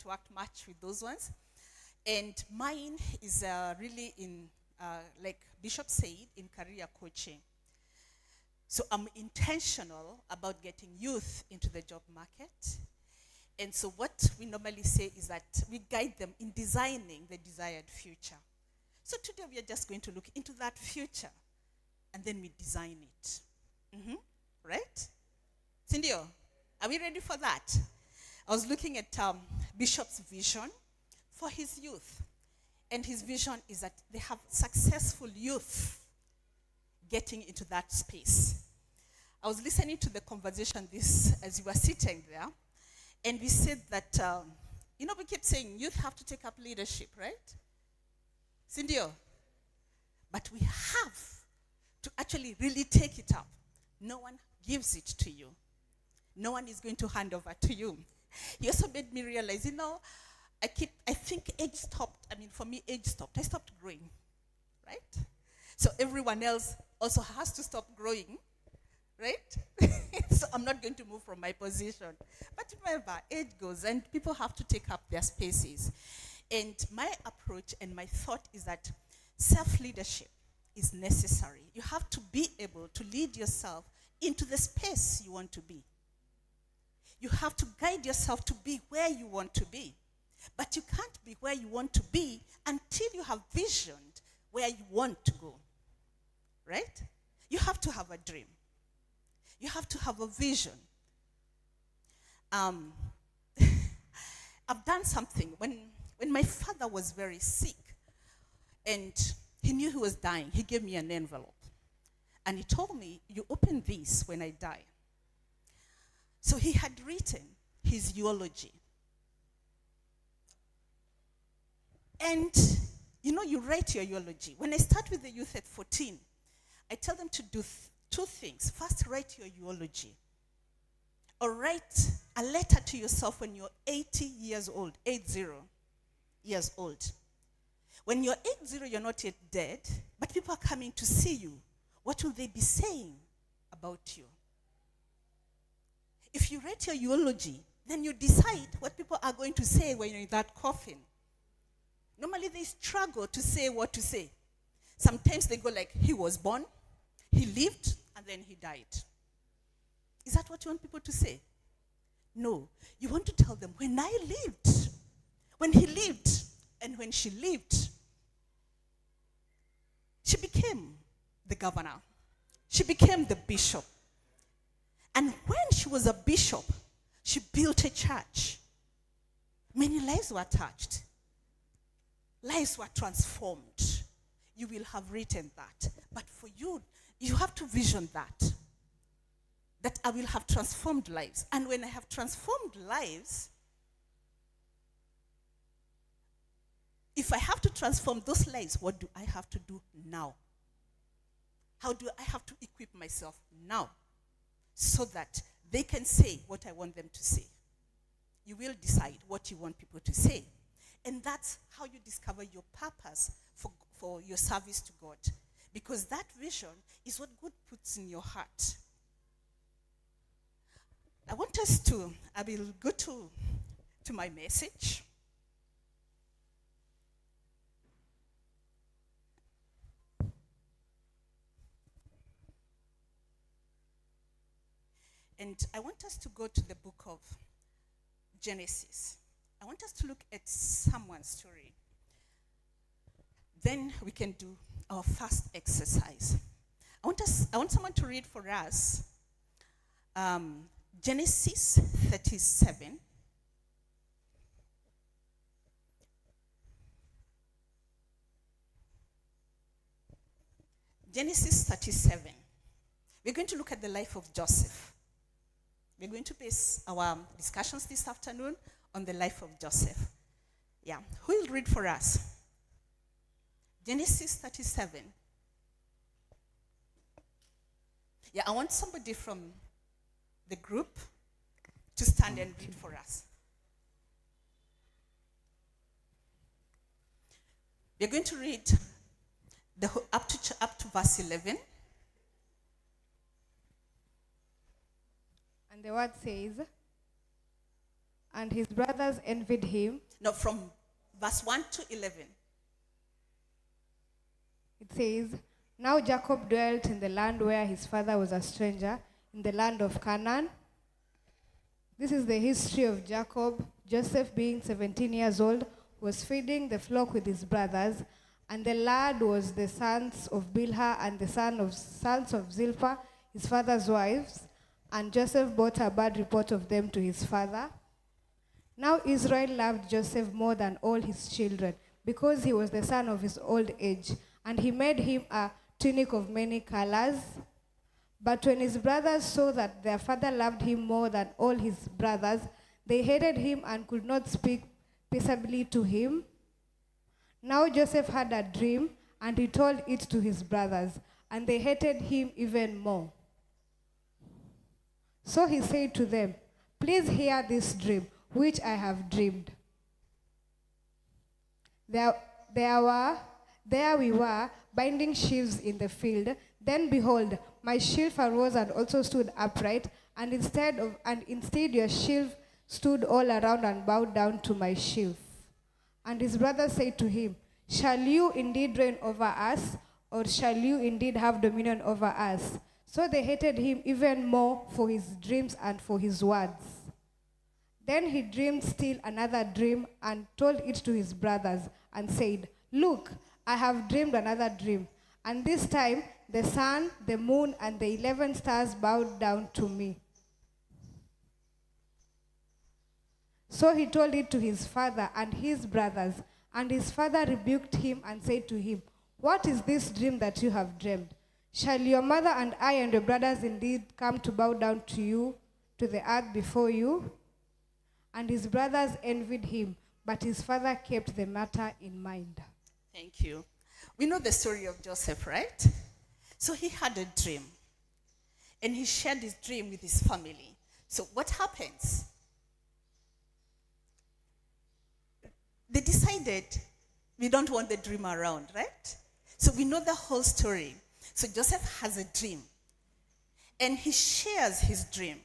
worked much with those ones. And mine is really in, like Bishop said, in career coaching. So I'm intentional about getting youth into the job market. And so what we normally say is that we guide them in designing the desired future. So today we are just going to look into that future, and then we design it. Right? Cindio, are we ready for that? I was looking at Bishop's vision for his youth. And his vision is that they have successful youth getting into that space. I was listening to the conversation as you were sitting there, and we said that, we keep saying youth have to take up leadership, right? Cindio? But we have to actually really take it up. No one gives it to you. No one is going to hand over to you. He also made me realize, I think age stopped. For me, age stopped. I stopped growing, right? So everyone else also has to stop growing, right? So I'm not going to move from my position. But remember, age goes, and people have to take up their spaces. And my approach and my thought is that self-leadership is necessary. You have to be able to lead yourself into the space you want to be. You have to guide yourself to be where you want to be. But you can't be where you want to be until you have visioned where you want to go. Right? You have to have a dream. You have to have a vision. I've done something. When my father was very sick and he knew he was dying, he gave me an envelope. And he told me, you open this when I die. So he had written his eulogy. And, you write your eulogy. When I start with the youth at 14, I tell them to do two things. First, write your eulogy. Or write a letter to yourself when you're 80 years old, 80 years old. When you're 80, you're not yet dead, but people are coming to see you. What will they be saying about you? If you write your eulogy, then you decide what people are going to say when you're in that coffin. Normally they struggle to say what to say. Sometimes they go like, he was born, he lived, and then he died. Is that what you want people to say? No. You want to tell them, when I lived, when he lived, and when she lived, she became the governor. She became the bishop. And when she was a bishop, she built a church. Many lives were touched. Lives were transformed. You will have written that. But for you, you have to vision that. That I will have transformed lives. And when I have transformed lives, if I have to transform those lives, what do I have to do now? How do I have to equip myself now? So that they can say what I want them to say. You will decide what you want people to say. And that's how you discover your purpose for your service to God. Because that vision is what God puts in your heart. I will go to my message. And I want us to go to the book of Genesis. I want us to look at someone's story. Then we can do our first exercise. I want someone to read for us Genesis 37. Genesis 37. We're going to look at the life of Joseph. We're going to base our discussions this afternoon on the life of Joseph. Yeah. Who will read for us? Genesis 37. Yeah, I want somebody from the group to stand and read for us. We're going to read up to verse 11. And the word says, And his brothers envied him. Now, from verse 1 to 11. It says, now Jacob dwelt in the land where his father was a stranger, in the land of Canaan. This is the history of Jacob. Joseph, being 17 years old, was feeding the flock with his brothers, and the lad was the sons of Bilhah and the sons of Zilpah, his father's wives. And Joseph brought a bad report of them to his father. Now Israel loved Joseph more than all his children, because he was the son of his old age, and he made him a tunic of many colors. But when his brothers saw that their father loved him more than all his brothers, they hated him and could not speak peaceably to him. Now Joseph had a dream, and he told it to his brothers, and they hated him even more. So he said to them, please hear this dream, which I have dreamed. There we were, binding sheaves in the field. Then behold, my sheaf arose and also stood upright, and instead your sheaf stood all around and bowed down to my sheaf. And his brothers said to him, shall you indeed reign over us, or shall you indeed have dominion over us? So they hated him even more for his dreams and for his words. Then he dreamed still another dream and told it to his brothers and said, look, I have dreamed another dream. And this time the sun, the moon, and the 11 stars bowed down to me. So he told it to his father and his brothers. And his father rebuked him and said to him, what is this dream that you have dreamed? Shall your mother and I and your brothers indeed come to bow down to you, to the earth before you? And his brothers envied him, but his father kept the matter in mind. Thank you. We know the story of Joseph, right? So he had a dream, and he shared his dream with his family. So what happens? They decided, we don't want the dream around, right? So we know the whole story. So Joseph has a dream, and he shares his dream.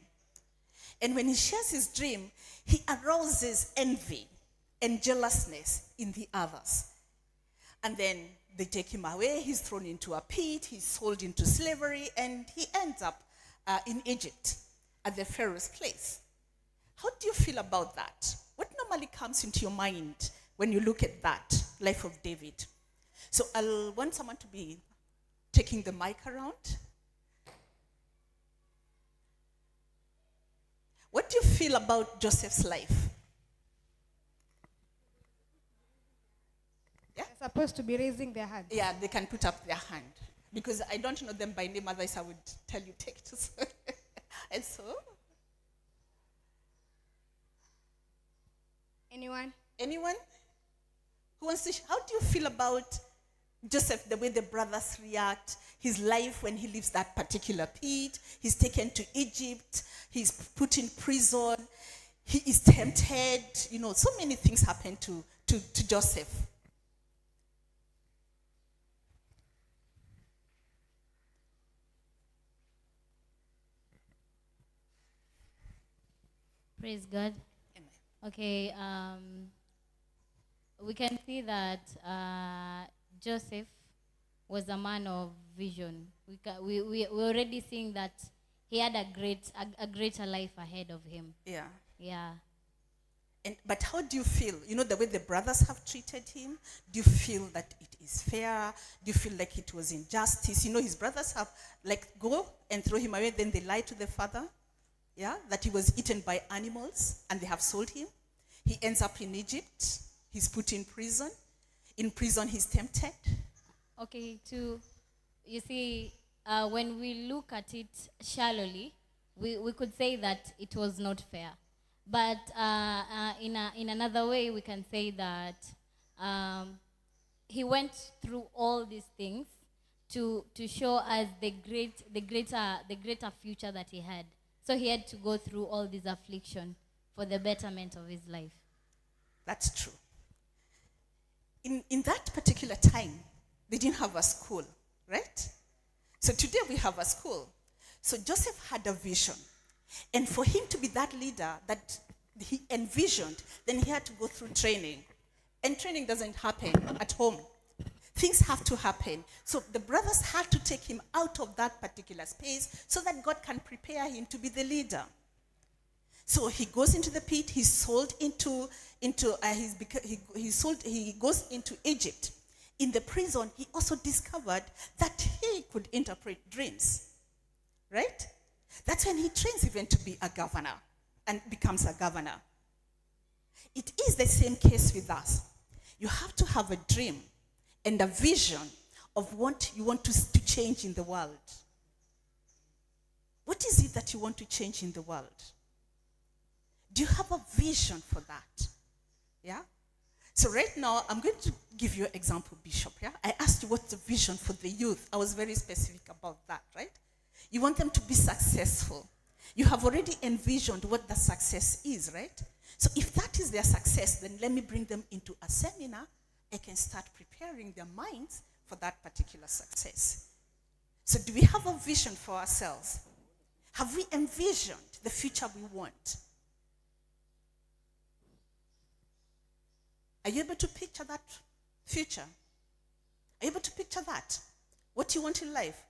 And when he shares his dream, he arouses envy and jealousness in the others. And then they take him away, he's thrown into a pit, he's sold into slavery, and he ends up in Egypt at the Pharaoh's place. How do you feel about that? What normally comes into your mind when you look at that life of David? So I'll want someone to be taking the mic around. What do you feel about Joseph's life? Yeah? They're supposed to be raising their hand. Yeah, they can put up their hand. Because I don't know them by name, otherwise I would tell you take this. And so? Anyone? Anyone? Who wants to? How do you feel about Joseph, the way the brothers react, his life when he leaves that particular pit, he's taken to Egypt, he's put in prison, he is tempted, so many things happen to Joseph. Praise God. Amen. Okay, we can see that Joseph was a man of vision. We're already seeing that he had a greater life ahead of him. Yeah. Yeah. But how do you feel? The way the brothers have treated him? Do you feel that it is fair? Do you feel like it was injustice? His brothers have, go and throw him away, then they lie to the father, yeah, that he was eaten by animals, and they have sold him. He ends up in Egypt. He's put in prison. In prison, he's tempted. Okay, you see, when we look at it shallowly, we could say that it was not fair. But in another way, we can say that he went through all these things to show us the greater future that he had. So he had to go through all this affliction for the betterment of his life. That's true. In that particular time, they didn't have a school, right? So today we have a school. So Joseph had a vision. And for him to be that leader that he envisioned, then he had to go through training. And training doesn't happen at home. Things have to happen. So the brothers had to take him out of that particular space so that God can prepare him to be the leader. So he goes into the pit. He's sold he goes into Egypt. In the prison, he also discovered that he could interpret dreams. Right? That's when he trains even to be a governor and becomes a governor. It is the same case with us. You have to have a dream and a vision of what you want to change in the world. What is it that you want to change in the world? Do you have a vision for that? Yeah? So right now, I'm going to give you an example, Bishop. Yeah? I asked you what's the vision for the youth. I was very specific about that, right? You want them to be successful. You have already envisioned what the success is, right? So if that is their success, then let me bring them into a seminar. I can start preparing their minds for that particular success. So do we have a vision for ourselves? Have we envisioned the future we want? Are you able to picture that future? Are you able to picture that? What you want in life?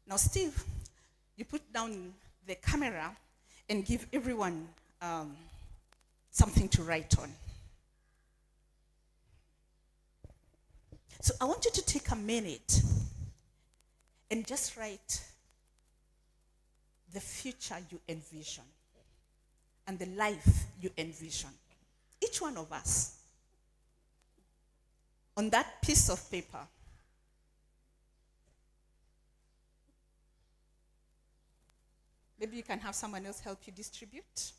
Now, Steve, you put down the camera and give everyone something to write on. So I want you to take a minute and just write the future you envision and the life you envision. Each one of us. On that piece of paper. Maybe you can have someone else help you distribute.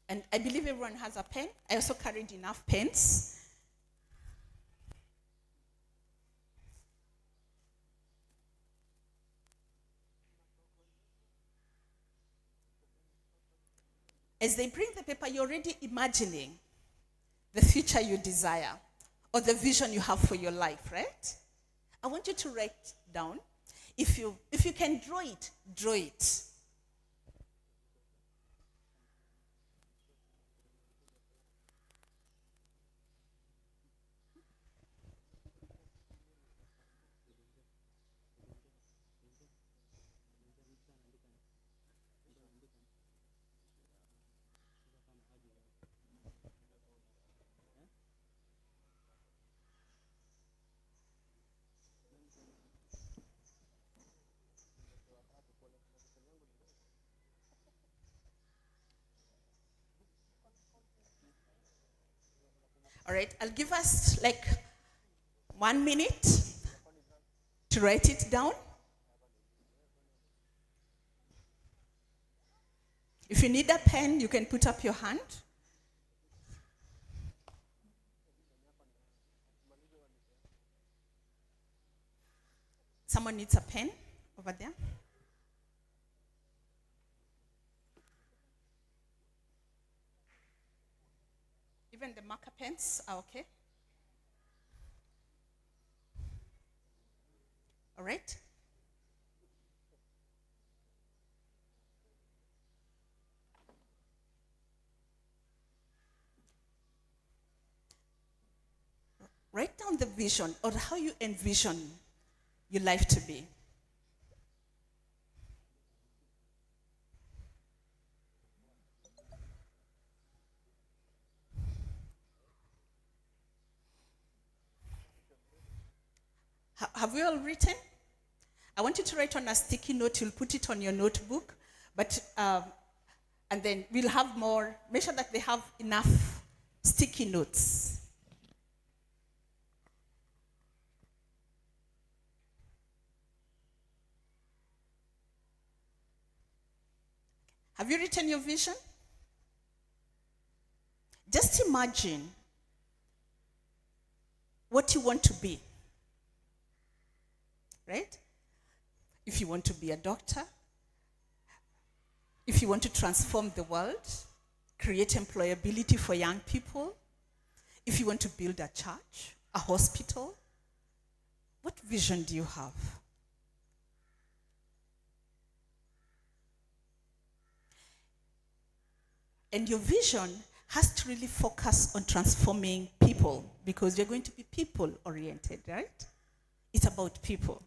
And I believe everyone has a pen. I also carried enough pens. As they bring the paper, you're already imagining the future you desire or the vision you have for your life, right? I want you to write down. If you can draw it, draw it. All right, I'll give us like 1 minute to write it down. If you need a pen, you can put up your hand. Someone needs a pen over there. Even the marker pens are okay. All right. Write down the vision or how you envision your life to be. Have we all written? I want you to write on a sticky note. You'll put it on your notebook, but and then we'll have more. Make sure that they have enough sticky notes. Have you written your vision? Just imagine what you want to be. Right? If you want to be a doctor, if you want to transform the world, create employability for young people, if you want to build a church, a hospital, what vision do you have? And your vision has to really focus on transforming people because you're going to be people-oriented, right? It's about people.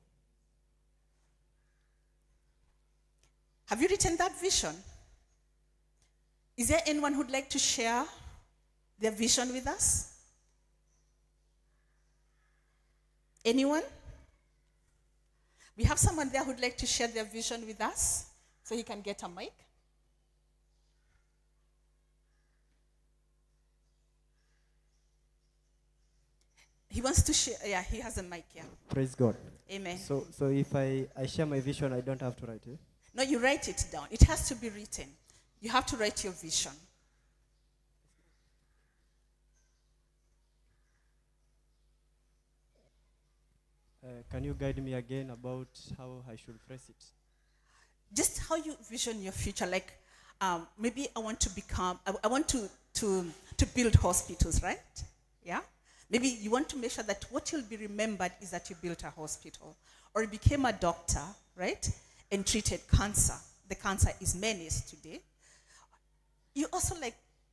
Have you written that vision? Is there anyone who'd like to share their vision with us? Anyone? We have someone there who'd like to share their vision with us, so he can get a mic. He wants to share. Yeah, he has a mic. Yeah. Praise God. Amen. So if I share my vision, I don't have to write it? No, you write it down. It has to be written. You have to write your vision. Can you guide me again about how I should phrase it? Just how you vision your future. Like, maybe I want to become, I want to build hospitals, right? Yeah? Maybe you want to make sure that what you'll be remembered is that you built a hospital. Or you became a doctor, right? And treated cancer. The cancer is menaced today. You also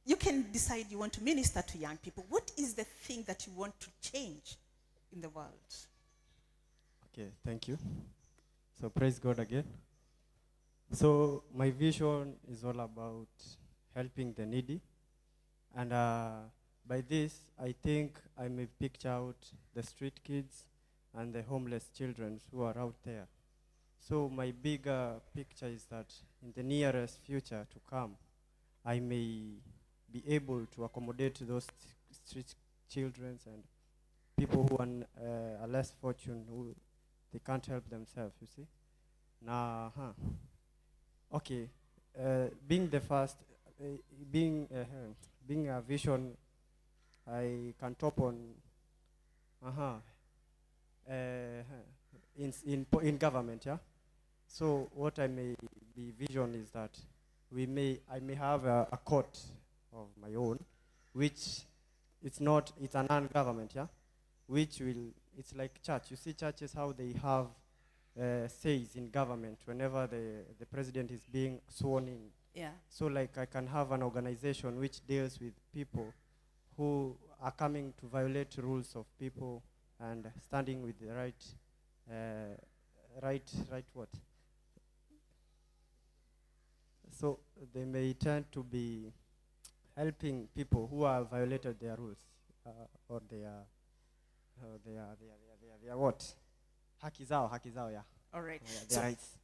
you can decide you want to minister to young people. What is the thing that you want to change in the world? Okay, thank you. So praise God again. So my vision is all about helping the needy. And by this, I think I may picture out the street kids and the homeless children who are out there. So my bigger picture is that in the nearest future to come, I may be able to accommodate those street children and people who are less fortunate, who they can't help themselves, you see. Now, okay, being the first, being a vision, I can top on, in government, yeah. So what I may be vision is that I may have a court of my own, which it's a non-government, yeah, which will, it's like church. You see churches, how they have says in government whenever the president is being sworn in. Yeah. So like I can have an organization which deals with people who are coming to violate rules of people and standing with the right what? So they may tend to be helping people who have violated their rules or their what? Haki zao, yeah. All right. Their So rights.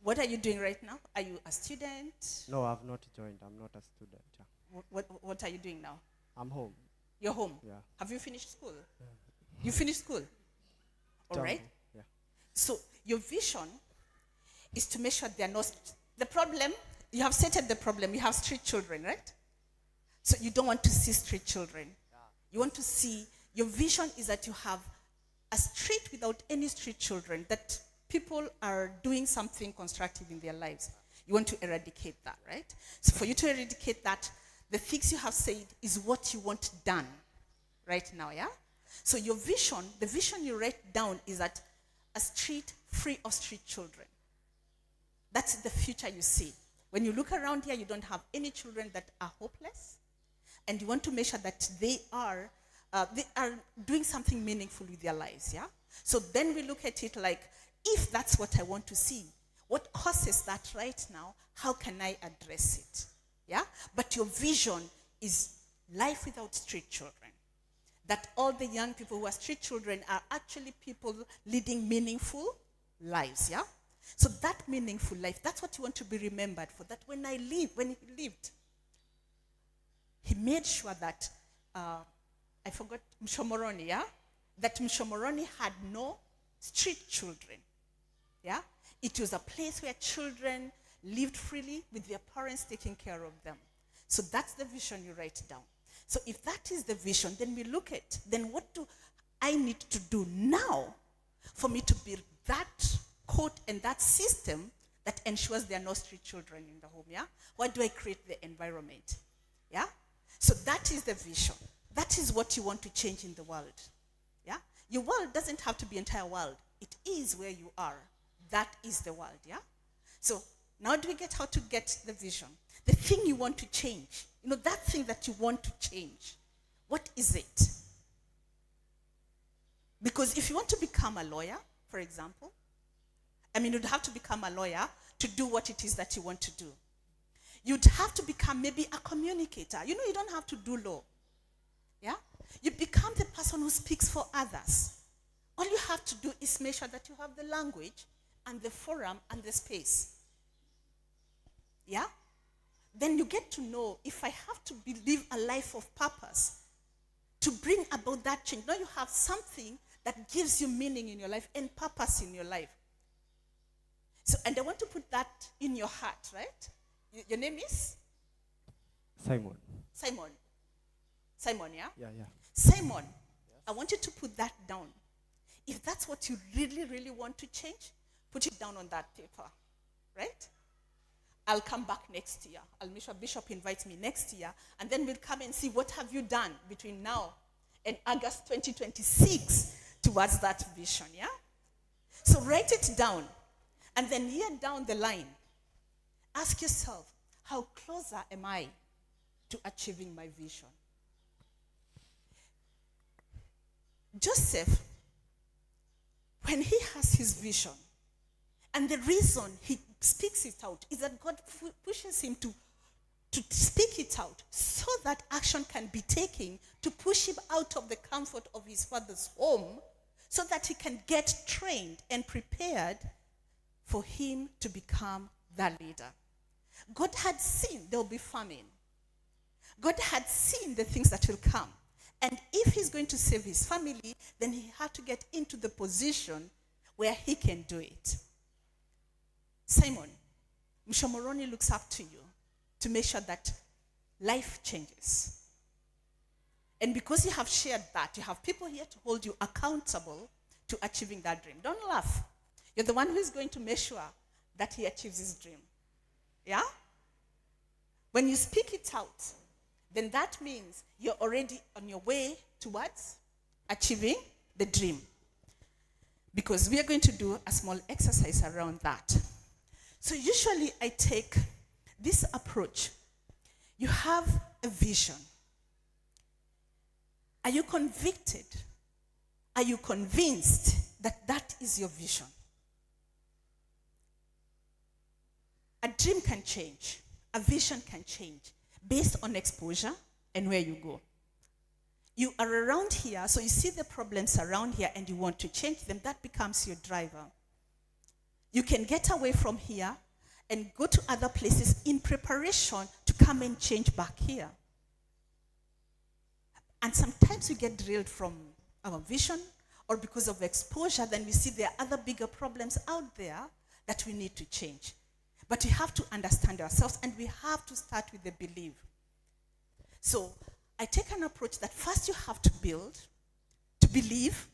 what are you doing right now? Are you a student? No, I've not joined. I'm not a student. Yeah. What are you doing now? I'm home. You're home? Yeah. Have you finished school? You finished school? All right. Yeah. So your vision is to make sure they are not, the problem, you have stated the problem, you have street children, right? So you don't want to see street children. Yeah. You want to see, your vision is that you have a street without any street children, that people are doing something constructive in their lives. You want to eradicate that, right? So for you to eradicate that, the things you have said is what you want done right now, yeah? So your vision, the vision you write down is that a street free of street children. That's the future you see. When you look around here, you don't have any children that are hopeless, and you want to make sure that they are doing something meaningful with their lives, yeah? So then we look at it like, if that's what I want to see, what causes that right now? How can I address it? Yeah? But your vision is life without street children. That all the young people who are street children are actually people leading meaningful lives, yeah? So that meaningful life, that's what you want to be remembered for. That when he lived, he made sure that, I forgot Mshomoroni, yeah? That Mshomoroni had no street children, yeah? It was a place where children lived freely with their parents taking care of them. So that's the vision you write down. So if that is the vision, then we look at, then what do I need to do now for me to build that court and that system that ensures there are no street children in the home, yeah? Why do I create the environment, yeah? So that is the vision. That is what you want to change in the world, yeah? Your world doesn't have to be entire world. It is where you are. That is the world, yeah? So Now do we get how to get the vision? The thing you want to change. That thing that you want to change. What is it? Because if you want to become a lawyer, for example, you'd have to become a lawyer to do what it is that you want to do. You'd have to become maybe a communicator. You don't have to do law. Yeah? You become the person who speaks for others. All you have to do is make sure that you have the language and the forum and the space. Yeah? Then you get to know, if I have to live a life of purpose to bring about that change. Now you have something that gives you meaning in your life and purpose in your life. So, and I want to put that in your heart, right? Your name is? Simon. Simon, yeah? Yeah. Simon, yes. I want you to put that down. If that's what you really, really want to change, put it down on that paper, right? I'll come back next year. I'll make sure Bishop invites me next year, and then we'll come and see what have you done between now and August 2026 towards that vision, yeah? So write it down, and then year down the line, ask yourself, how closer am I to achieving my vision? Joseph, when he has his vision, and the reason he speaks it out is that God pushes him to speak it out so that action can be taken to push him out of the comfort of his father's home so that he can get trained and prepared for him to become that leader. God had seen there will be famine. God had seen the things that will come. And if he's going to save his family, then he had to get into the position where he can do it. Simon, Mshomoroni looks up to you to make sure that life changes. And because you have shared that, you have people here to hold you accountable to achieving that dream. Don't laugh. You're the one who is going to make sure that he achieves his dream. Yeah? When you speak it out, then that means you're already on your way towards achieving the dream. Because we are going to do a small exercise around that. So usually I take this approach. You have a vision. Are you convicted? Are you convinced that that is your vision? A dream can change. A vision can change based on exposure and where you go. You are around here, so you see the problems around here and you want to change them. That becomes your driver. You can get away from here and go to other places in preparation to come and change back here. And sometimes we get drilled from our vision or because of exposure, then we see there are other bigger problems out there that we need to change. But we have to understand ourselves and we have to start with the belief. So I take an approach that first you have to build, to believe,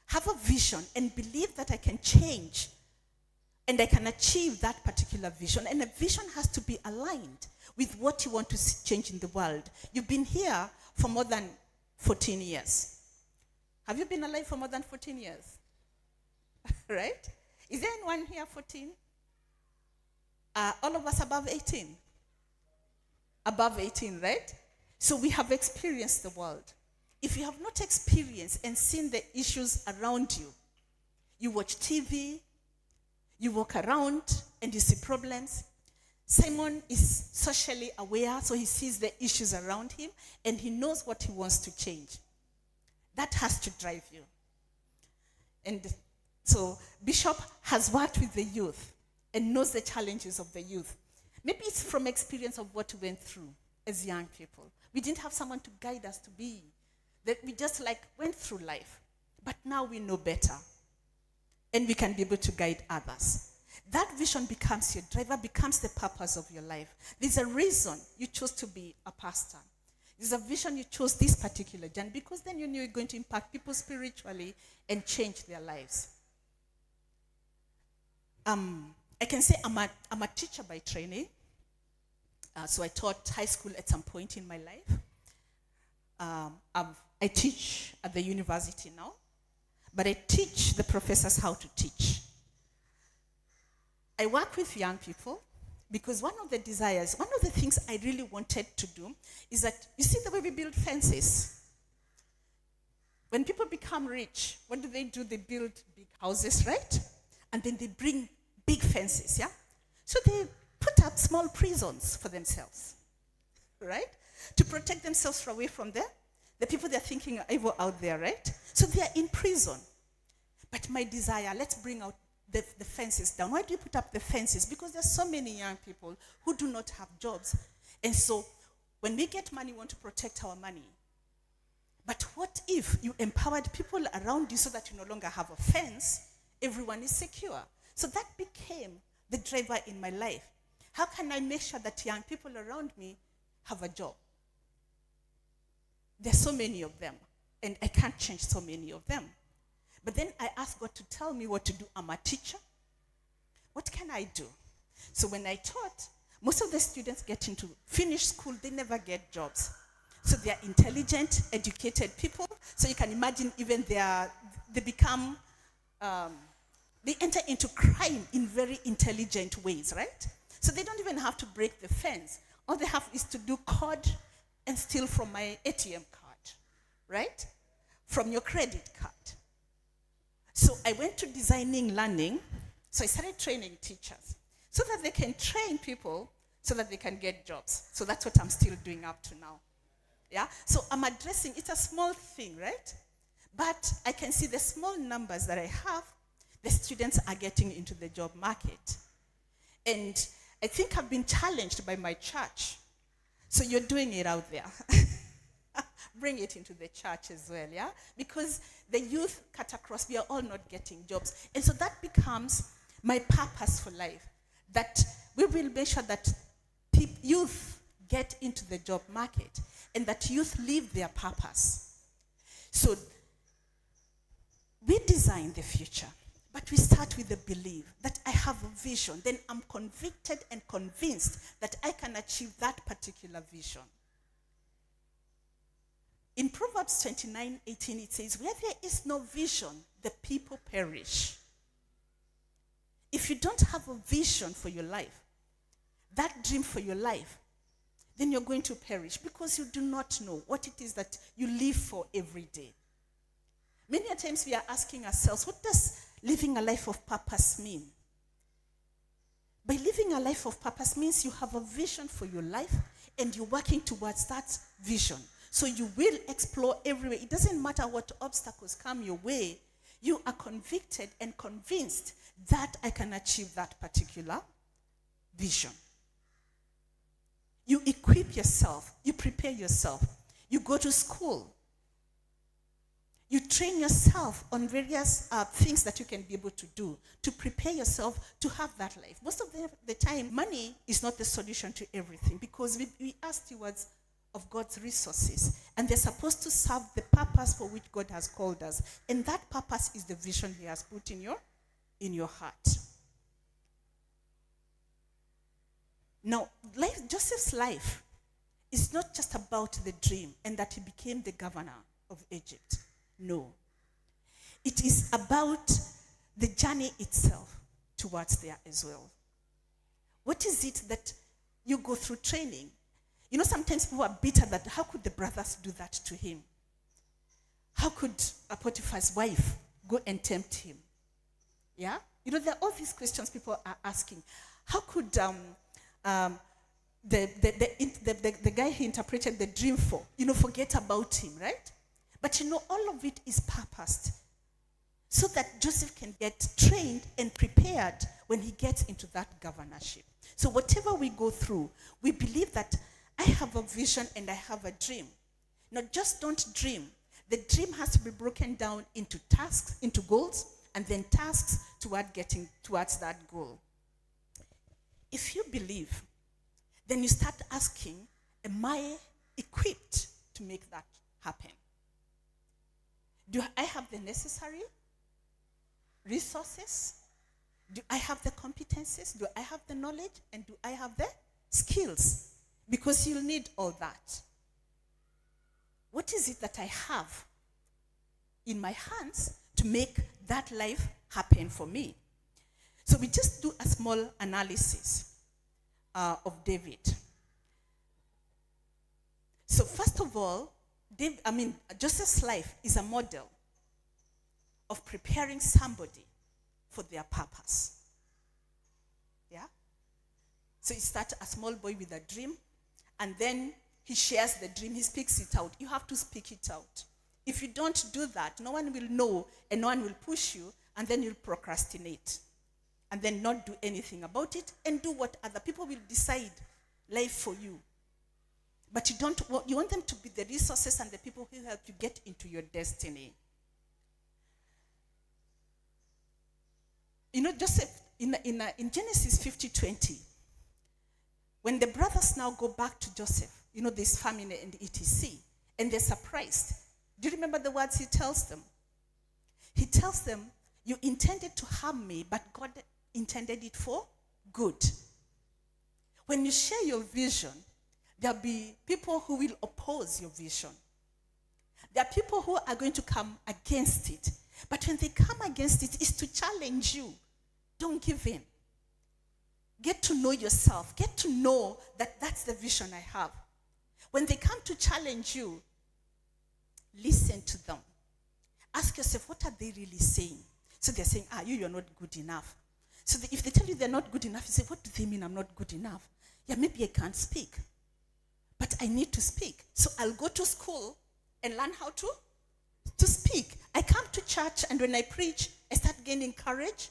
have a vision and believe that I can change and I can achieve that particular vision. And a vision has to be aligned with what you want to see change in the world. You've been here for more than 14 years. Have you been alive for more than 14 years? Right? Is there anyone here 14? All of us above 18? Above 18, right? So we have experienced the world. If you have not experienced and seen the issues around you, you watch TV, you walk around and you see problems. Simon is socially aware, so he sees the issues around him and he knows what he wants to change. That has to drive you. And so Bishop has worked with the youth and knows the challenges of the youth. Maybe it's from experience of what we went through as young people. We didn't have someone to guide us to be. That we just went through life. But now we know better. And we can be able to guide others. That vision becomes your driver, becomes the purpose of your life. There's a reason you chose to be a pastor. There's a vision you chose this particular journey because then you knew you're going to impact people spiritually and change their lives. I can say I'm a teacher by training. So I taught high school at some point in my life. I teach at the university now, but I teach the professors how to teach. I work with young people Because one of the desires, one of the things I really wanted to do is that, you see the way we build fences? When people become rich, what do? They build big houses, right? And then they bring big fences, yeah? So they put up small prisons for themselves, right? To protect themselves away from the people they're thinking are evil out there, right? So they are in prison. But my desire, let's bring out the fences down. Why do you put up the fences? Because there's so many young people who do not have jobs. And so when we get money, we want to protect our money. But what if you empowered people around you so that you no longer have a fence, everyone is secure? So that became the driver in my life. How can I make sure that young people around me have a job? There's so many of them, and I can't change so many of them. But then I asked God to tell me what to do. I'm a teacher. What can I do? So when I taught, most of the students get into finish school, they never get jobs. So they are intelligent, educated people. So you can imagine even they become, they enter into crime in very intelligent ways, right? So they don't even have to break the fence. All they have is to do code and steal from my ATM card, right? From your credit card. So I went to designing learning. So I started training teachers so that they can train people so that they can get jobs. So that's what I'm still doing up to now. Yeah? So I'm addressing, it's a small thing, right? But I can see the small numbers that I have, the students are getting into the job market. And I think I've been challenged by my church. So you're doing it out there. Bring it into the church as well, yeah? Because the youth cut across, we are all not getting jobs. And so that becomes my purpose for life, that we will make sure that youth get into the job market and that youth live their purpose. So we design the future, but we start with the belief that I have a vision. Then I'm convicted and convinced that I can achieve that particular vision. In Proverbs 29:18, it says, where there is no vision, the people perish. If you don't have a vision for your life, that dream for your life, then you're going to perish because you do not know what it is that you live for every day. Many times we are asking ourselves, what does living a life of purpose mean? By living a life of purpose means you have a vision for your life and you're working towards that vision. So you will explore everywhere. It doesn't matter what obstacles come your way. You are convicted and convinced that I can achieve that particular vision. You equip yourself. You prepare yourself. You go to school. You train yourself on various things that you can be able to do to prepare yourself to have that life. Most of the time, money is not the solution to everything because we are stewards of God's resources, and they're supposed to serve the purpose for which God has called us, and that purpose is the vision He has put in your heart. Now, Joseph's life is not just about the dream and that he became the governor of Egypt. No. It is about the journey itself towards there as well. What is it that you go through training? You know, sometimes people are bitter that how could the brothers do that to him? How could Potiphar's wife go and tempt him? Yeah? You know, there are all these questions people are asking. How could the guy he interpreted the dream for, forget about him, right? But all of it is purposed so that Joseph can get trained and prepared when he gets into that governorship. So whatever we go through, we believe that I have a vision and I have a dream. Now, just don't dream. The dream has to be broken down into tasks, into goals, and then tasks toward getting towards that goal. If you believe, then you start asking, am I equipped to make that happen? Do I have the necessary resources? Do I have the competencies? Do I have the knowledge? And do I have the skills? Because you'll need all that. What is it that I have in my hands to make that life happen for me? So we just do a small analysis. of David. So first of all, Joseph's life is a model of preparing somebody for their purpose. Yeah? So he starts a small boy with a dream, and then he shares the dream, he speaks it out. You have to speak it out. If you don't do that, no one will know and no one will push you, and then you'll procrastinate and then not do anything about it and do what other people will decide life for you. But you want them to be the resources and the people who help you get into your destiny. You know, Joseph, in Genesis 50:20, when the brothers now go back to Joseph, you know, there's famine and etc., and they're surprised. Do you remember the words he tells them? He tells them, you intended to harm me, but God intended it for good. When you share your vision, there'll be people who will oppose your vision. There are people who are going to come against it. But when they come against it, it's to challenge you. Don't give in. Get to know yourself. Get to know that that's the vision I have. When they come to challenge you, listen to them. Ask yourself, what are they really saying? So they're saying, you're not good enough. So if they tell you they're not good enough, you say, what do they mean I'm not good enough? Yeah, maybe I can't speak. But I need to speak. So I'll go to school and learn how to speak. I come to church, and when I preach, I start gaining courage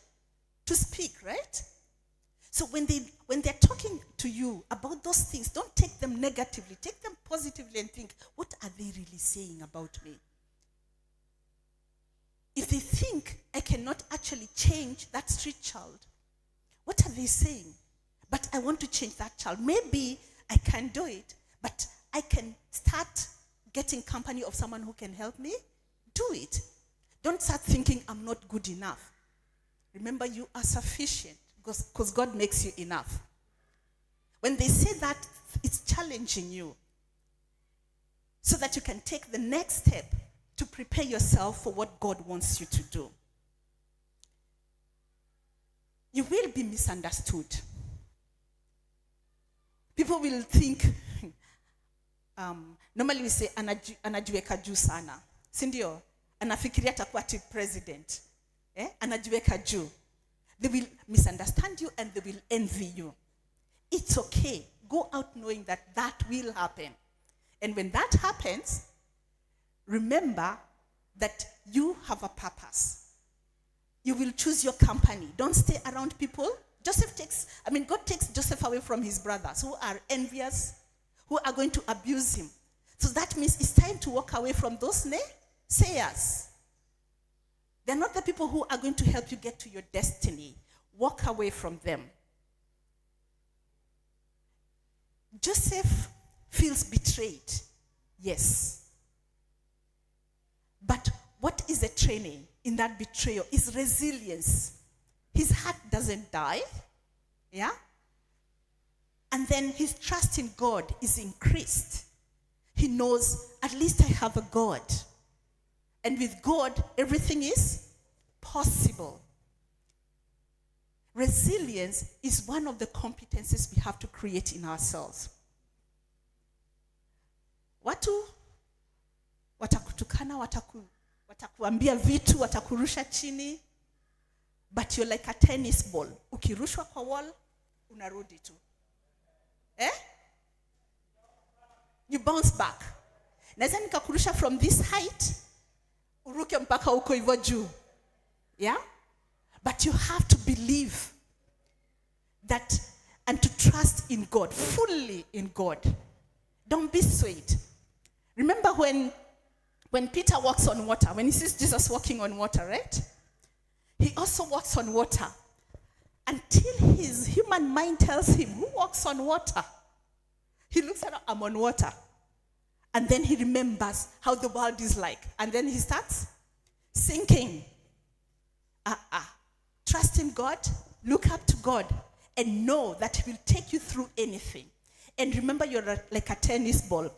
to speak, right? So when they're talking to you about those things, don't take them negatively. Take them positively and think, what are they really saying about me? If they think I cannot actually change that street child, what are they saying? But I want to change that child. Maybe I can do it, but I can start getting company of someone who can help me do it. Don't start thinking I'm not good enough. Remember, you are sufficient because God makes you enough. When they say that, it's challenging you so that you can take the next step to prepare yourself for what God wants you to do. You will be misunderstood. People will think, normally we say, anajiweka juu sana. Sindio? Anafikiria atakuwa ati president. Anajiweka juu. They will misunderstand you and they will envy you. It's okay. Go out knowing that that will happen. And when that happens, remember that you have a purpose. You will choose your company. Don't stay around people. God takes Joseph away from his brothers who are envious, who are going to abuse him. So that means it's time to walk away from those naysayers. They're not the people who are going to help you get to your destiny. Walk away from them. Joseph feels betrayed. Yes. But what is the training in that betrayal? Is resilience. His heart doesn't die. Yeah? And then his trust in God is increased. He knows, at least I have a God. And with God, everything is possible. Resilience is one of the competencies we have to create in ourselves. Watu watakutukana, watakuambia vitu, watakurusha chini, but you're like a tennis ball. Ukirushwa kwa wall, unarudi tu. You bounce back. Naweza nikakurusha from this height, uruke mpaka uko hivyo juu. Yeah? But you have to believe that and to trust in God, fully in God. Don't be swayed. Remember when Peter walks on water, when he sees Jesus walking on water, right? He also walks on water until his human mind tells him, who walks on water? He looks at, I'm on water. And then he remembers how the world is like. And then he starts sinking. Trust in God, look up to God, and know that he will take you through anything. And remember, you're like a tennis ball.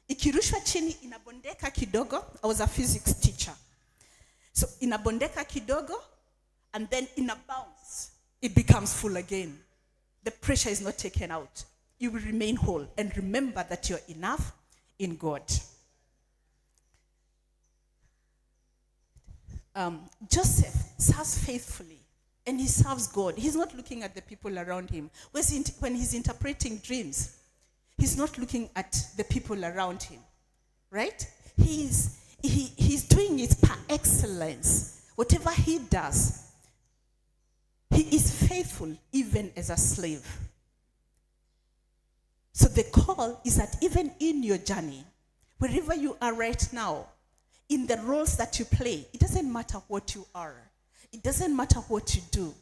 Ikirushwa chini inabondeka kidogo. I was a physics teacher. So inabondeka kidogo, and then in a bounce, it becomes full again. the pressure is not taken out. You will remain whole. And remember that you're enough in God. Joseph serves faithfully. And he serves God. He's not looking at the people around him. When he's interpreting dreams, he's not looking at the people around him. Right? He's doing it par excellence. Whatever he does, he is faithful even as a slave. So the call is that even in your journey, wherever you are right now, in the roles that you play, it doesn't matter what you are. It doesn't matter what you do.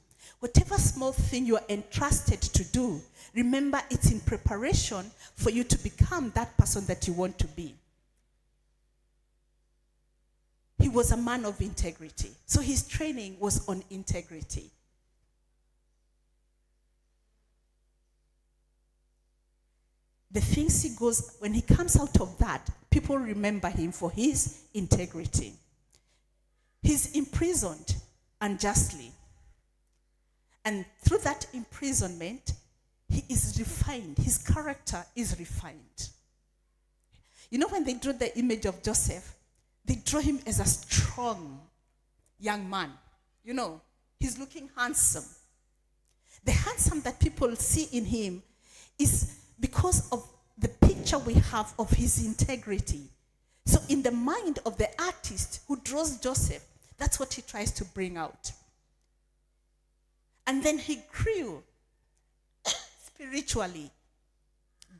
Whatever small thing you are entrusted to do, remember it's in preparation for you to become that person that you want to be. He was a man of integrity. So his training was on integrity. The things he goes, when he comes out of that, people remember him for his integrity. He's imprisoned unjustly. And through that imprisonment, he is refined. His character is refined. You know, when they drew the image of Joseph, they draw him as a strong young man. You know, he's looking handsome. The handsome that people see in him is because of the picture we have of his integrity. So in the mind of the artist who draws Joseph, that's what he tries to bring out. And then he grew spiritually,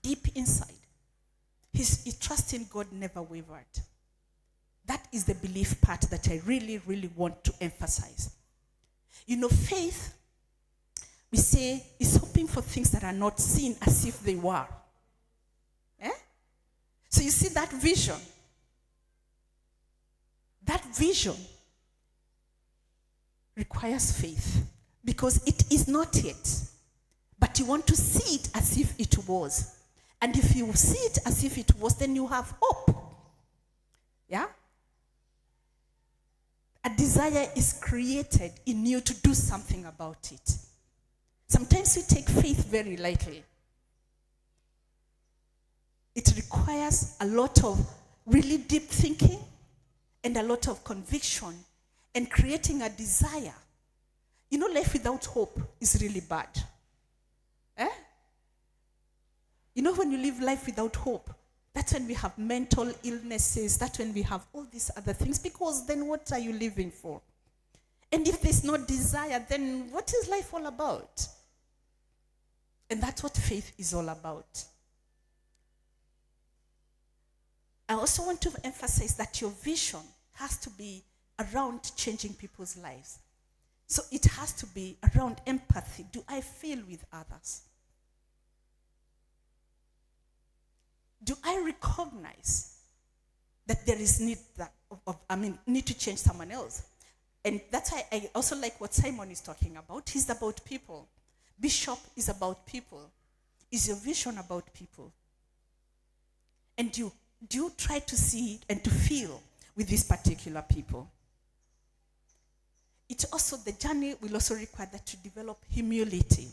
deep inside. His trust in God never wavered. That is the belief part that I really, really want to emphasize. You know, faith, we say, is hoping for things that are not seen as if they were. Eh? So you see that vision. That vision requires faith because it is not yet. But you want to see it as if it was. And if you see it as if it was, then you have hope. Yeah? A desire is created in you to do something about it. Sometimes we take faith very lightly. It requires a lot of really deep thinking and a lot of conviction and creating a desire. You know, life without hope is really bad. Eh? You know, when you live life without hope, that's when we have mental illnesses. That's when we have all these other things. Because then what are you living for? And if there's no desire, then what is life all about? And that's what faith is all about. I also want to emphasize that your vision has to be around changing people's lives. So it has to be around empathy. Do I feel with others? Do I recognize that there is need need to change someone else? And that's why I also like what Simon is talking about. He's about people. Bishop is about people. Is your vision about people? And do you try to see and to feel with these particular people? It also, the journey will also require that to develop humility.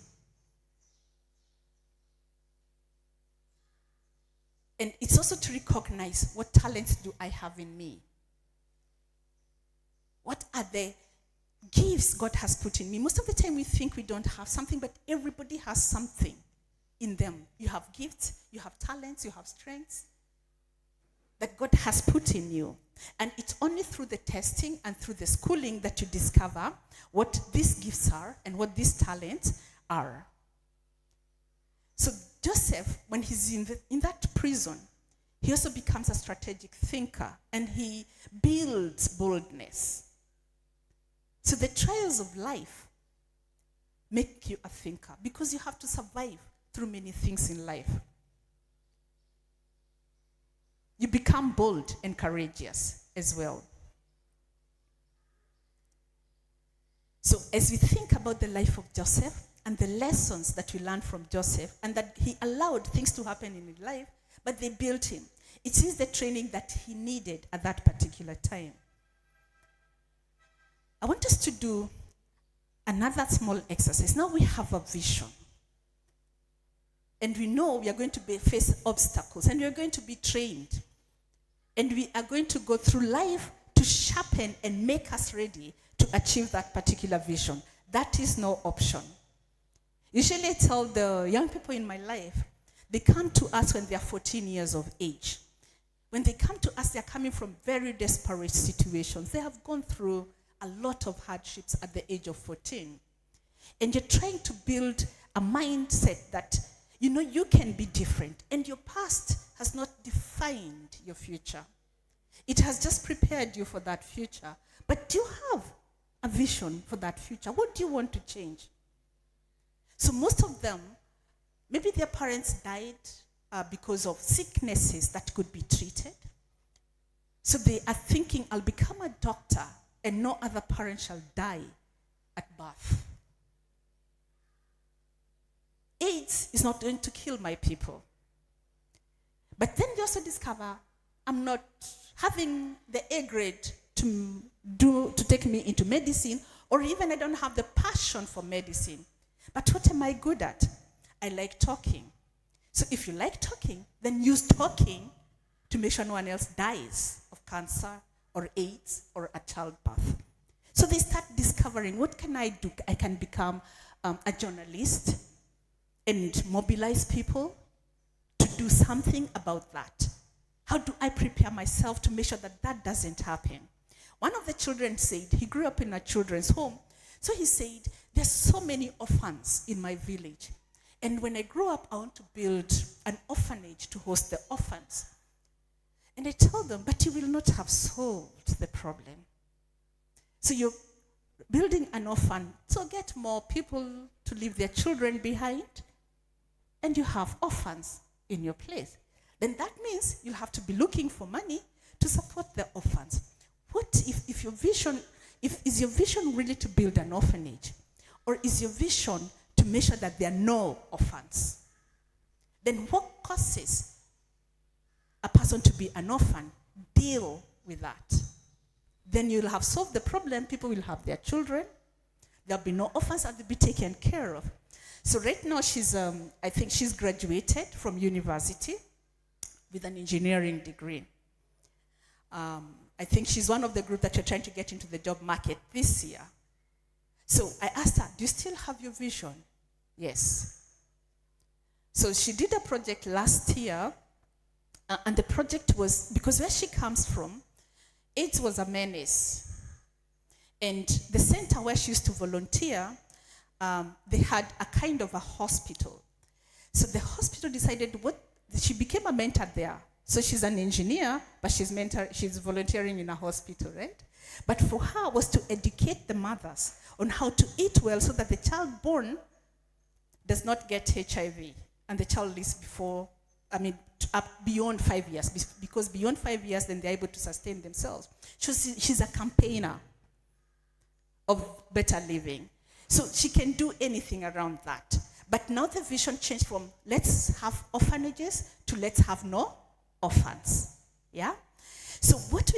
And it's also to recognize what talents do I have in me? What are the gifts God has put in me? Most of the time we think we don't have something, but everybody has something in them. You have gifts, you have talents, you have strengths that God has put in you. And it's only through the testing and through the schooling that you discover what these gifts are and what these talents are. So Joseph, when he's in that prison, he also becomes a strategic thinker and he builds boldness. So the trials of life make you a thinker because you have to survive through many things in life. You become bold and courageous as well. So as we think about the life of Joseph and the lessons that we learn from Joseph, and that he allowed things to happen in his life, but they built him. It is the training that he needed at that particular time. I want us to do another small exercise. Now we have a vision. And we know we are going to face obstacles, and we are going to be trained. And we are going to go through life to sharpen and make us ready to achieve that particular vision. That is no option. Usually I tell the young people in my life, they come to us when they are 14 years of age. When they come to us, they are coming from very desperate situations. They have gone through a lot of hardships at the age of 14. And you're trying to build a mindset that, you know, you can be different. And your past has not defined your future. It has just prepared you for that future. But do you have a vision for that future? What do you want to change? So most of them, maybe their parents died because of sicknesses that could be treated. So they are thinking, I'll become a doctor and no other parent shall die at birth. AIDS is not going to kill my people. But then they also discover, I'm not having the A grade to take me into medicine, or even I don't have the passion for medicine. But what am I good at? I like talking. So if you like talking, then use talking to make sure no one else dies of cancer or AIDS or a childbirth. So they start discovering, what can I do? I can become a journalist and mobilize people to do something about that. How do I prepare myself to make sure that that doesn't happen? One of the children said, he grew up in a children's home, so he said, there's so many orphans in my village. And when I grow up, I want to build an orphanage to host the orphans. And I told them, but you will not have solved the problem. So you're building an orphan, so get more people to leave their children behind, and you have orphans in your place. Then that means you'll have to be looking for money to support the orphans. What if your vision, is your vision really to build an orphanage? Or is your vision to make sure that there are no orphans? Then what causes a person to be an orphan? Deal with that. Then you'll have solved the problem. People will have their children. There'll be no orphans and they'll be taken care of. So right now I think she's graduated from university with an engineering degree. I think she's one of the group that you're trying to get into the job market this year. So I asked her, do you still have your vision? Yes. So she did a project last year, and the project was, because where she comes from, AIDS was a menace. And the center where she used to volunteer, they had a kind of a hospital. So the hospital decided she became a mentor there. So she's an engineer, but she's volunteering in a hospital, right? But for her was to educate the mothers on how to eat well so that the child born does not get HIV and the child lives beyond 5 years, because beyond 5 years, then they're able to sustain themselves. She's a campaigner of better living. So she can do anything around that. But now the vision changed from let's have orphanages to let's have no orphans. Yeah? So what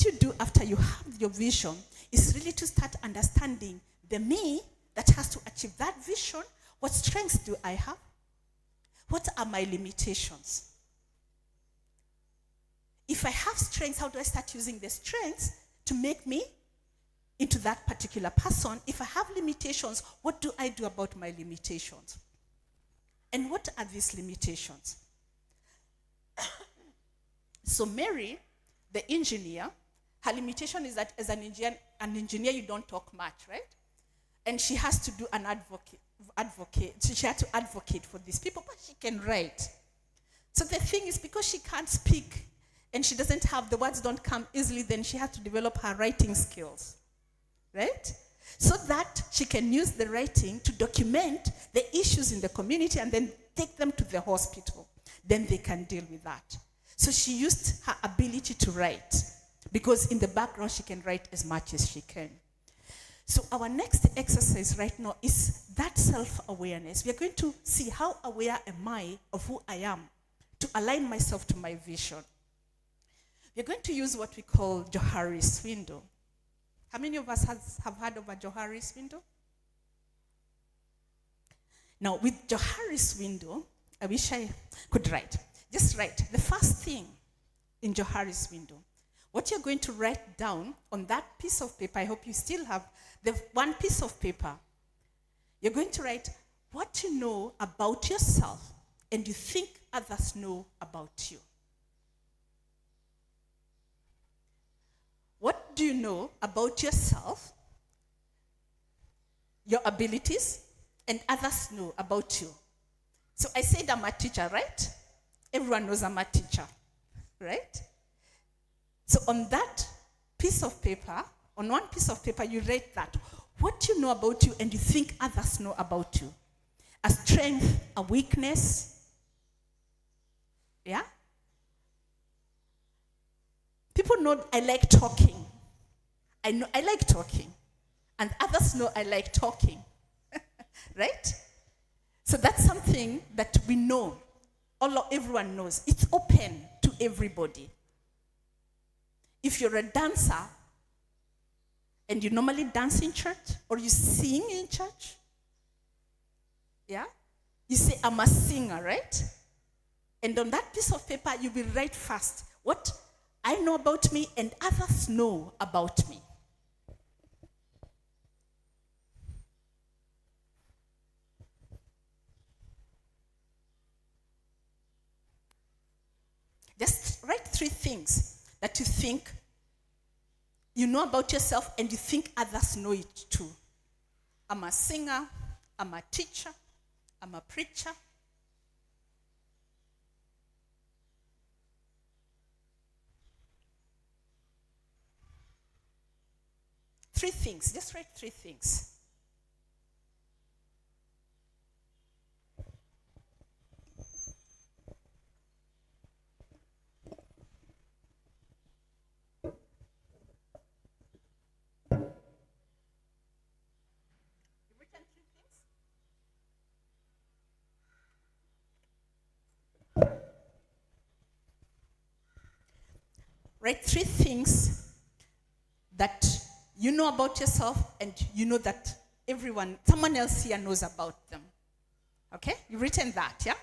you do after you have your vision is really to start understanding the me that has to achieve that vision. What strengths do I have? What are my limitations? If I have strengths, how do I start using the strengths to make me into that particular person? If I have limitations, what do I do about my limitations? And what are these limitations? So Mary, the engineer, her limitation is that as an engineer you don't talk much, right? And she has to do an advocate. So she had to advocate for these people, but she can write. So the thing is, because she can't speak and she doesn't have, the words don't come easily, then she has to develop her writing skills, right? So that she can use the writing to document the issues in the community and then take them to the hospital. Then they can deal with that. So she used her ability to write, because in the background she can write as much as she can. So our next exercise right now is that self-awareness. We are going to see how aware am I of who I am to align myself to my vision. We are going to use what we call Johari's window. How many of us have heard of a Johari's window? Now, with Johari's window, I wish I could write. Just write the first thing in Johari's window. What you're going to write down on that piece of paper, I hope you still have the one piece of paper. You're going to write what you know about yourself and you think others know about you. What do you know about yourself, your abilities, and others know about you? So I said I'm a teacher, right? Everyone knows I'm a teacher, right? So on that piece of paper, on one piece of paper, you write that. What you know about you and you think others know about you. A strength, a weakness. Yeah? People know I like talking. I know I like talking. And others know I like talking. Right? So that's something that we know. Everyone knows. It's open to everybody. If you're a dancer and you normally dance in church or you sing in church, yeah? You say, I'm a singer, right? And on that piece of paper, you will write first what I know about me and others know about me. Just write 3 things that you think you know about yourself and you think others know it too. I'm a singer, I'm a teacher, I'm a preacher. Three things, just write 3 things. Write 3 things that you know about yourself and you know that someone else here knows about them. Okay? You've written that, yeah?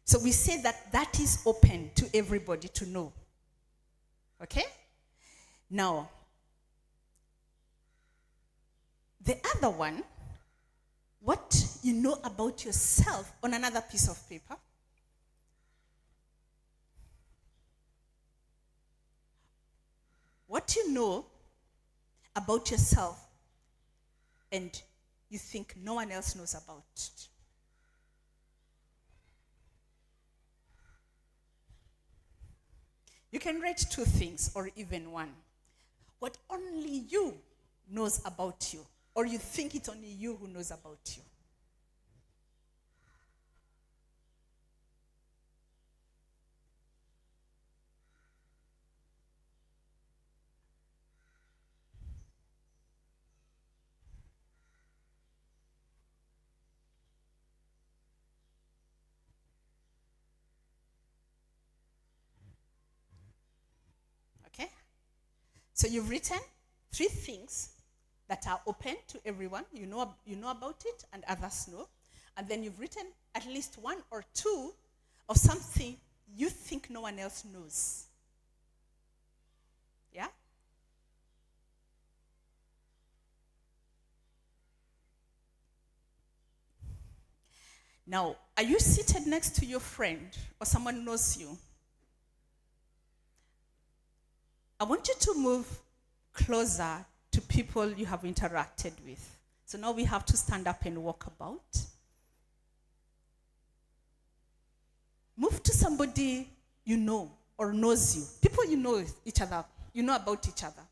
So we say that is open to everybody to know. Okay? Now, the other one, what you know about yourself on another piece of paper. What you know about yourself and you think no one else knows about it. You can write 2 things or even 1. What only you knows about you, or you think it's only you who knows about you. Okay? So you've written 3 things that are open to everyone. You know about it and others know. And then you've written at least 1 or 2 of something you think no one else knows. Yeah? Now, are you seated next to your friend or someone who knows you? I want you to move closer to people you have interacted with. So now we have to stand up and walk about. Move to somebody you know or knows you. People you know each other, you know about each other.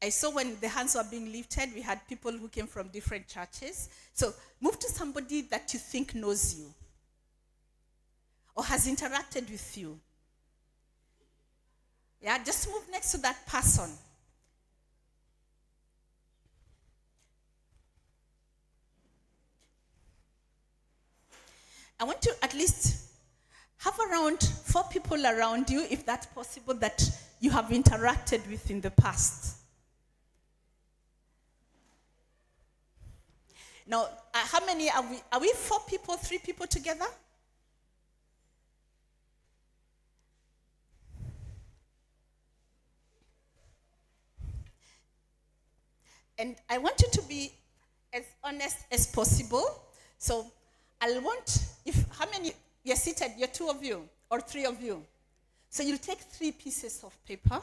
I saw when the hands were being lifted, we had people who came from different churches. So move to somebody that you think knows you or has interacted with you. Yeah, just move next to that person. I want to at least have around 4 people around you, if that's possible, that you have interacted with in the past. Now, how many are we? Are we 4 people, 3 people together? And I want you to be as honest as possible. So I'll want, how many, you're seated, you're 2 of you or 3 of you. So you'll take 3 pieces of paper.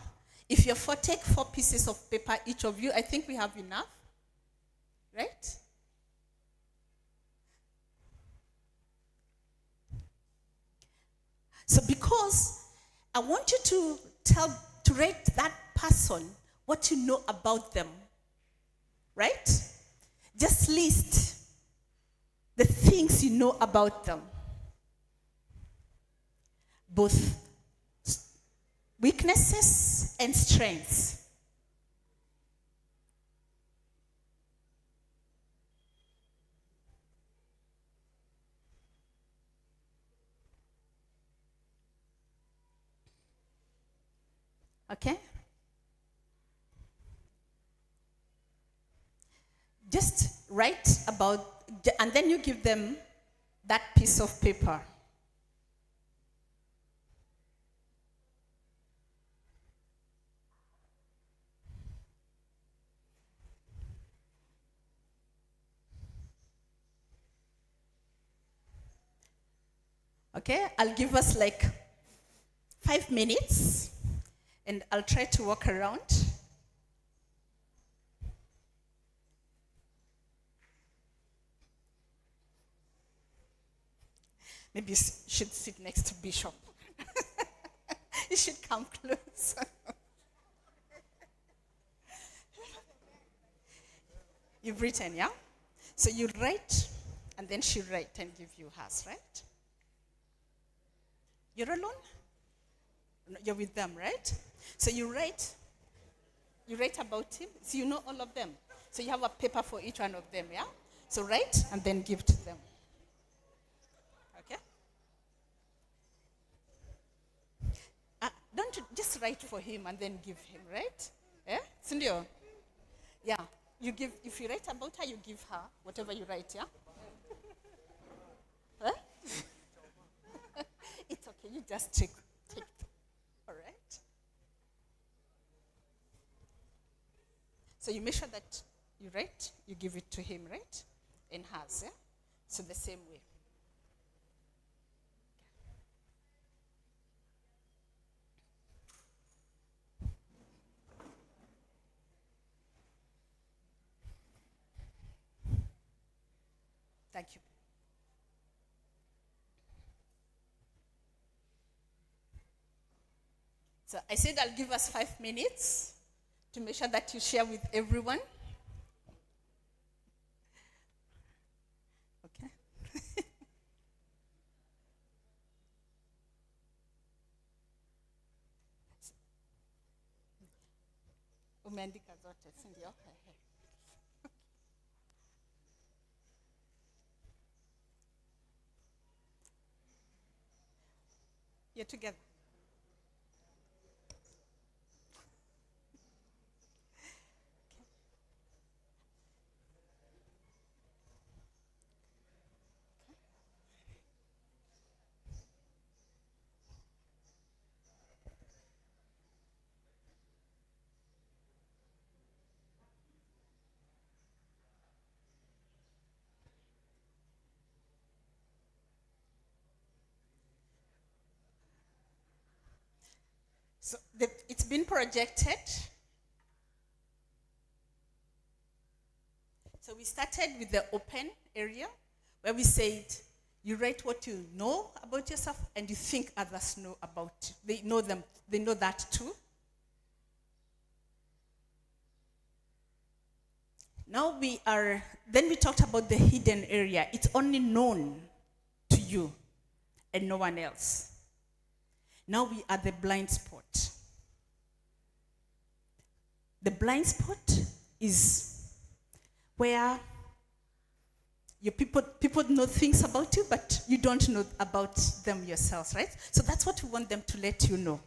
If you're 4, take 4 pieces of paper, each of you. I think we have enough, right? So because I want you to rate that person what you know about them, right? Just list the things you know about them. Both weaknesses and strengths. Okay? Just write about, and then you give them that piece of paper. Okay, I'll give us like 5 minutes, and I'll try to walk around. Maybe you should sit next to Bishop. You should come close. You've written, yeah? So you write, and then she write and give you hers, right? You're alone? No, you're with them, right? So you write about him. So you know all of them. So you have a paper for each one of them, yeah? So write and then give to them. Okay? Don't you just write for him and then give him, right? Yeah? Sindio? Yeah. You give, if you write about her, you give her whatever you write, yeah? Huh? It's okay, you just take it. All right? So you make sure that you write, you give it to him, right? In hers, yeah? So the same way. Thank you. So I said I'll give us 5 minutes to make sure that you share with everyone. Okay. Umeandika zote, si ndio? You're together. So it's been projected. So we started with the open area where we said you write what you know about yourself and you think others know about you. They know them, they know that too. Now then we talked about the hidden area. It's only known to you and no one else. Now we are the blind spot. The blind spot is where your people know things about you, but you don't know about them yourselves, right? So that's what we want them to let you know.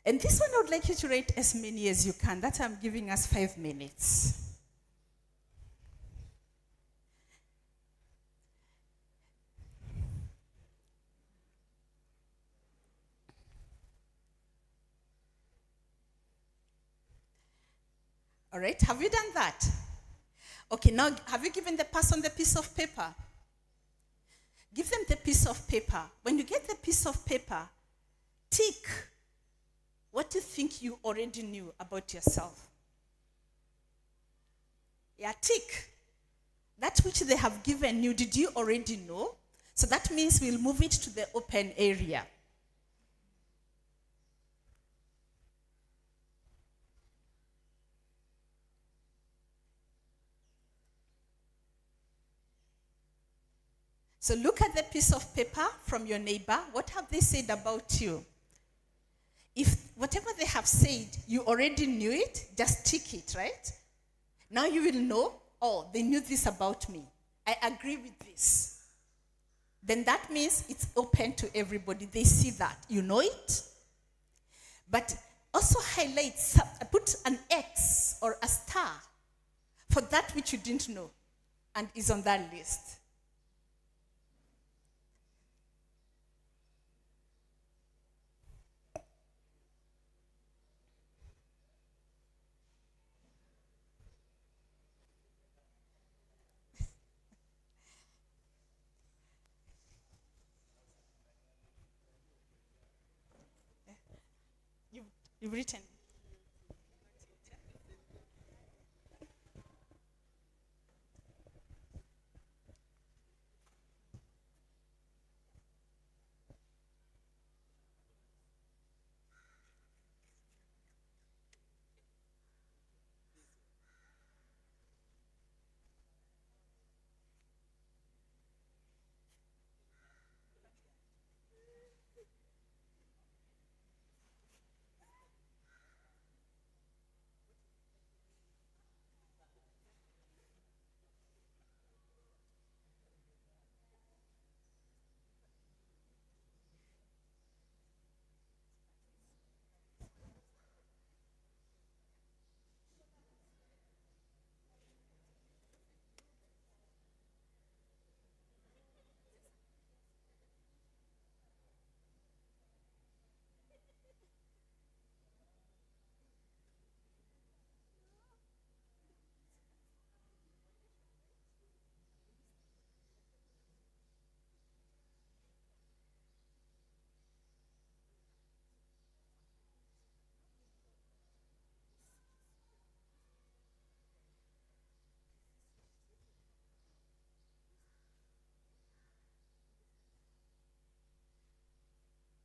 And this one I would like you to write as many as you can. That's why I'm giving us 5 minutes. All right, have you done that? Okay, now have you given the person the piece of paper? Give them the piece of paper. When you get the piece of paper, tick what you think you already knew about yourself. Yeah, tick. That which they have given you, did you already know? So that means we'll move it to the open area. So look at the piece of paper from your neighbor. What have they said about you? If whatever they have said, you already knew it, just tick it, right? Now you will know, oh, they knew this about me. I agree with this. Then that means it's open to everybody. They see that. You know it. But also highlight, put an X or a star for that which you didn't know and is on that list. You've written